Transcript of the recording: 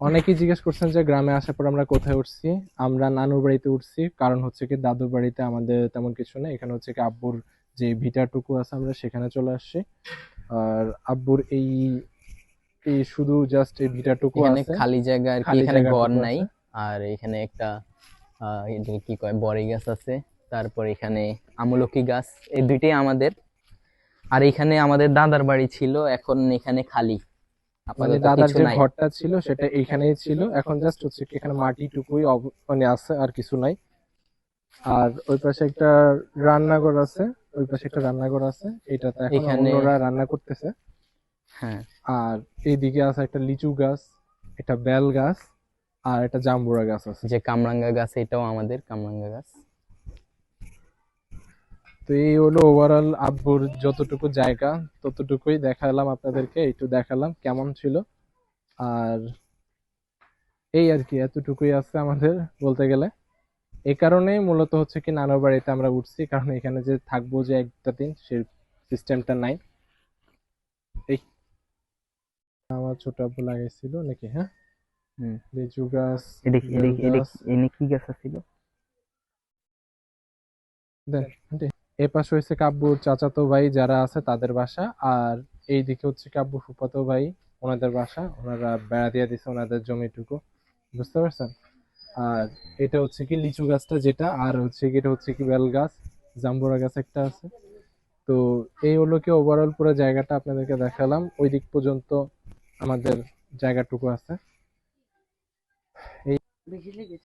অনেকেই জিজ্ঞেস করছেন যে গ্রামে আসার পর আমরা কোথায় উঠছি। আমরা নানুর বাড়িতে উঠছি, কারণ হচ্ছে কি দাদুর বাড়িতে আমাদের তেমন কিছু নেই। এখানে হচ্ছে কি আব্বুর যে ভিটাটুকু আছে আমরা সেখানে চলে আসছি। আর আব্বুর এই এই শুধু জাস্ট এই ভিটাটুকু এখানে আছে, খালি জায়গা আর কি, খালি এখানে ঘর জায়গাটুকু নাই। আছে। আর এখানে একটা এটাকে কি কয়, বড়ই গাছ আছে। তারপর এখানে আমলকি গাছ, এই দুইটাই আমাদের। আর এখানে আমাদের দাদার বাড়ি ছিল, এখন এখানে খালি, মানে আপাতত দাদার কিছু যে নাই। ঘরটা ছিল সেটা এইখানেই ছিল, এখন জাস্ট হচ্ছে কি এখানে মাটিটুকুই মানে আছে, আর কিছু নাই। আর ওই পাশে একটা রান্নাঘর আছে, ওই পাশে একটা রান্নাঘর আছে, এটাতে এখন এখানে অন্যরা রান্না করতেছে। হ্যাঁ, আর এইদিকে আছে একটা লিচু গাছ, একটা বেল গাছ, আর একটা জাম্বুরা গাছ আছে। যে কামরাঙ্গা গাছ, এটাও আমাদের কামরাঙ্গা গাছ। তো এই হলো ওভারঅল আব্বুর যতটুকু জায়গা ততটুকুই দেখালাম আপনাদেরকে, একটু দেখালাম কেমন ছিল। আর এই আর কি, এতটুকুই আছে আমাদের বলতে গেলে। এই কারণেই মূলত হচ্ছে কি নানুর বাড়িতে আমরা উঠছি, কারণ এখানে যে থাকবো যে একটা দিন সেই সিস্টেমটা নাই। এই আমার ছোট আব্বু লাগাইছিল নাকি, হ্যাঁ, হুম, লিচু গাছ, এদিকে বেল এদিকে গাছ। এদিকে এনে কি গাছ ছিল? দেন আন্টি, এ পাশে হচ্ছে কাব্বুর চাচাতো ভাই যারা আছে তাদের বাসা, আর এইদিকে হচ্ছে কাব্বুর ফুফাতো ভাই, ওনাদের বাসা, ওনারা বেড়া দিয়ে দিছে ওনাদের জমিটুকু, বুঝতে পারছেন। আর এটা হচ্ছে কি লিচু গাছটা যেটা, আর হচ্ছে কি এটা হচ্ছে কি বেল গাছ, জাম্বুরা গাছ একটা আছে। তো এই হলো কি ওভারঅল পুরো জায়গাটা আপনাদেরকে দেখালাম, ওই দিক পর্যন্ত আমাদের জায়গাটুকু আছে। এই